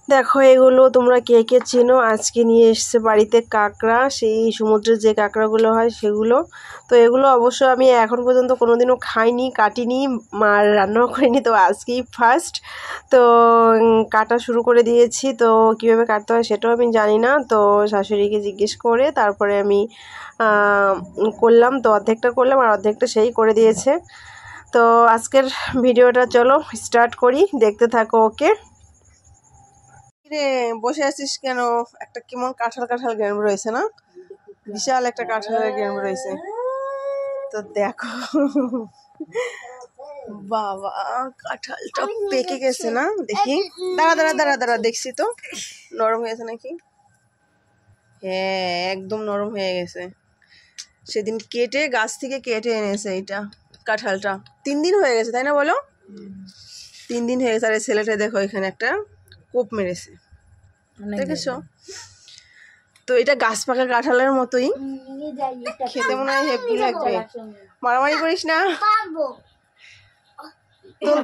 দেখো এগুলো তোমরা কে কে চেনো, আজকে নিয়ে এসছে বাড়িতে কাঁকড়া, সেই সমুদ্রের যে কাঁকড়াগুলো হয় সেগুলো। তো এগুলো অবশ্য আমি এখন পর্যন্ত কোনোদিনও খাইনি, কাটিনি, আর রান্নাও করিনি, তো আজকেই ফার্স্ট। তো কাটা শুরু করে দিয়েছি। তো কীভাবে কাটতে হয় সেটাও আমি জানি না, তো শাশুড়িকে জিজ্ঞেস করে তারপরে আমি করলাম। তো অর্ধেকটা করলাম আর অর্ধেকটা সেই করে দিয়েছে। তো আজকের ভিডিওটা চলো স্টার্ট করি, দেখতে থাকো। ওকে রে, বসে আছিস কেন? একটা কেমন কাঁঠাল কাঁঠাল গ্রাম রয়েছে না, বিশাল একটা কাঁঠালের গ্রাম রয়েছে। তো দেখো বাবা, কাঁঠালটা পেকে গেছে না? দেখি, দাঁড়া দাঁড়া দাঁড়া দাঁড়া, দেখছি তো নরম হয়েছে নাকি। হ্যাঁ, একদম নরম হয়ে গেছে। সেদিন কেটে গাছ থেকে কেটে এনেছে এইটা কাঁঠালটা। 3 দিন হয়ে গেছে, তাই না বলো? 3 দিন হয়ে গেছে। আর ছেলেটা দেখো এখানে একটা কোপ মেরেছে, দেখেছো? তো এটা গাছ পাকা কাঁঠালের মতোই খেতে, মনে হয় হেভি লাগবে। মারামারি করিস না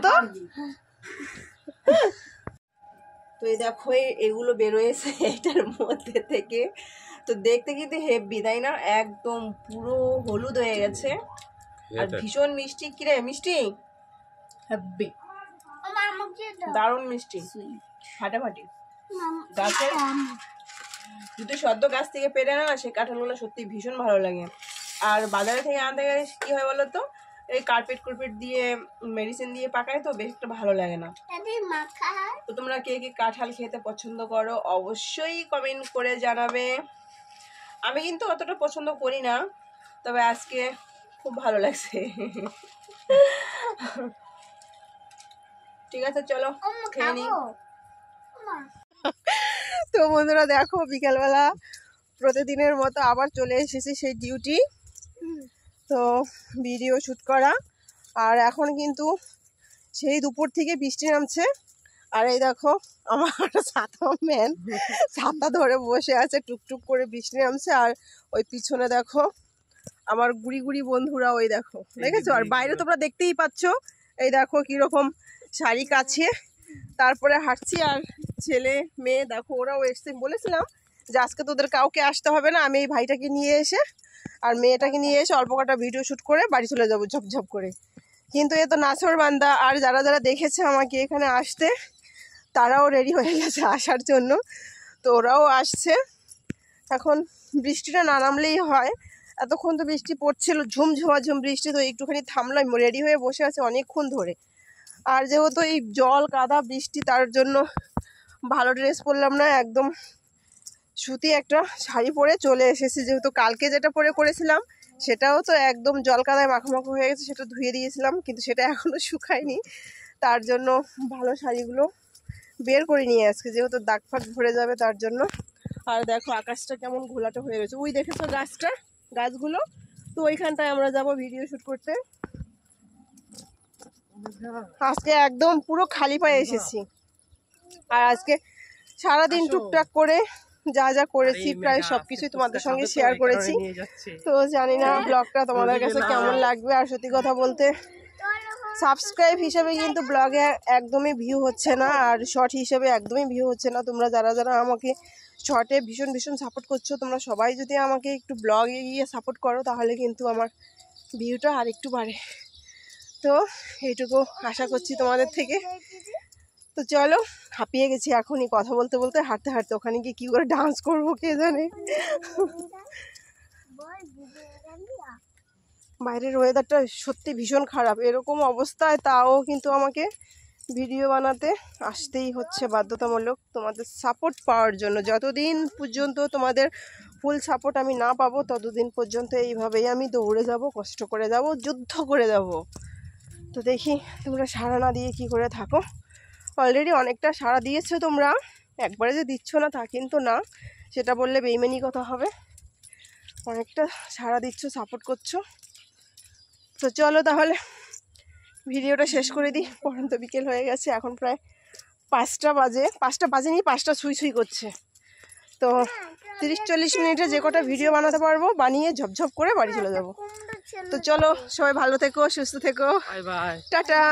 তো। তো এই দেখো এগুলো বেরোয়েছে এটার মধ্যে থেকে। তো দেখতে কিন্তু হেভি, তাই না? একদম পুরো হলুদ হয়ে গেছে আর ভীষণ মিষ্টি। কিরে মিষ্টি, হেভি, দারুণ মিষ্টি, ফাটাফাটি। গাছের যদি সদ্য গাছ থেকে পেরে না, সেই কাঁঠালগুলো সত্যি ভীষণ ভালো লাগে। আর বাজারে থেকে আনতে গেলে কি হয় বলো তো, এই কার্পেট দিয়ে মেডিসিন দিয়ে পাকায়, তো বেশ একটা ভালো লাগে না। তো তোমরা কে কে কাঁঠাল খেতে পছন্দ করো অবশ্যই কমেন্ট করে জানাবে। আমি কিন্তু অতটা পছন্দ করি না, তবে আজকে খুব ভালো লাগছে। ঠিক আছে, চলো খেয়ে নিই। তো বন্ধুরা দেখো, বিকালবেলা প্রতিদিনের মতো আবার চলে এসেছি সেই ডিউটি, তো ভিডিও শ্যুট করা। আর এখন কিন্তু সেই দুপুর থেকে বৃষ্টি নামছে। আর এই দেখো আমার ছাতা ধরে বসে আছে, টুকটুক করে বৃষ্টি নামছে। আর ওই পিছনে দেখো আমার গুড়ি গুড়ি বন্ধুরা, ওই দেখো, দেখেছো? আর বাইরে তোমরা দেখতেই পাচ্ছ, এই দেখো কিরকম শাড়ি কাছে তারপরে হাঁটছি। আর ছেলে মেয়ে দেখো, ওরাও এসছে। বলেছিলাম যে আজকে তোদের কাউকে আসতে হবে না, আমি এই ভাইটাকে নিয়ে এসে আর মেয়েটাকে নিয়ে এসে অল্প কটা ভিডিও শ্যুট করে বাড়ি চলে যাবো ঝপঝপ করে। কিন্তু এ তো নাছর বান্দা। আর যারা যারা দেখেছে আমাকে এখানে আসতে, তারাও রেডি হয়ে গেছে আসার জন্য, তো ওরাও আসছে। এখন বৃষ্টিটা না নামলেই হয়, এতক্ষণ তো বৃষ্টি পড়ছিল, ঝুমঝুমাঝুম বৃষ্টি, তো একটুখানি থামলাম, রেডি হয়ে বসে আছে অনেকক্ষণ ধরে। আর যেহেতু এই জল কাদা বৃষ্টি, তার জন্য ভালো ড্রেস পরলাম না, একদম সুতি একটা শাড়ি পরে চলে এসেছি। যেহেতু কালকে যেটা পরে করেছিলাম সেটাও তো একদম জল কাদায় মাখামাখো হয়ে গেছে, সেটা ধুয়ে দিয়েছিলাম, কিন্তু সেটা এখনো শুকায়নি, তার জন্য ভালো শাড়িগুলো বের করে নিয়ে আজকে, যেহেতু দাগ ফাগ ভরে যাবে তার জন্য। আর দেখো আকাশটা কেমন ঘোলাটে হয়ে রয়েছে, ওই দেখেছো গাছগুলো। তো ওইখানটায় আমরা যাব ভিডিও শ্যুট করতে। আজকে একদম পুরো খালি পায়ে এসেছি। আর আজকে সারাদিন টুকটাক করে যা যা করেছি প্রায় সবকিছুই তোমাদের সঙ্গে শেয়ার করেছি। তো জানি না ব্লগটা তোমাদের কাছে কেমন লাগবে। আর সত্যি কথা বলতে, সাবস্ক্রাইব হিসেবে কিন্তু ব্লগে একদমই ভিউ হচ্ছে না, আর শর্ট হিসেবে একদমই ভিউ হচ্ছে না। তোমরা যারা যারা আমাকে শর্টে ভীষণ ভীষণ সাপোর্ট করছো, তোমরা সবাই যদি আমাকে একটু ব্লগে গিয়ে সাপোর্ট করো, তাহলে কিন্তু আমার ভিউটা আর একটু বাড়ে। তো এইটুকু আশা করছি তোমাদের থেকে। তো চলো, হাঁপিয়ে গেছি এখনই কথা বলতে বলতে, হাঁটতে হাঁটতে। ওখানে গিয়ে কী করে ডান্স করবো কে জানে। বাইরের ওয়েদারটা সত্যি ভীষণ খারাপ, এরকম অবস্থায় তাও কিন্তু আমাকে ভিডিও বানাতে আসতেই হচ্ছে বাধ্যতামূলক, তোমাদের সাপোর্ট পাওয়ার জন্য। যতদিন পর্যন্ত তোমাদের ফুল সাপোর্ট আমি না পাবো, ততদিন পর্যন্ত এইভাবেই আমি দৌড়ে যাব, কষ্ট করে যাব, যুদ্ধ করে যাব। তো দেখি তোমরা সাড়া না দিয়ে কি করে থাকো। অলরেডি অনেকটা সাড়া দিয়েছো তোমরা, একবারে যে দিচ্ছ না তা কিন্তু না, সেটা বললে বেইমানি কথা হবে। অনেকটা সাড়া দিচ্ছ, সাপোর্ট করছো। তো চলো তাহলে ভিডিওটা শেষ করে দিই। পরন্ত বিকেল হয়ে গেছে, এখন প্রায় 5টা বাজে। 5টা বাজেনি, 5টা ছুঁই ছুঁই করছে। তো 30-40 মিনিটে যে কটা ভিডিও বানাতে পারবো বানিয়ে ঝপঝপ করে বাড়ি চলে যাব। তো চলো, সবাই ভালো থেকো, সুস্থ থেকো, টাটা।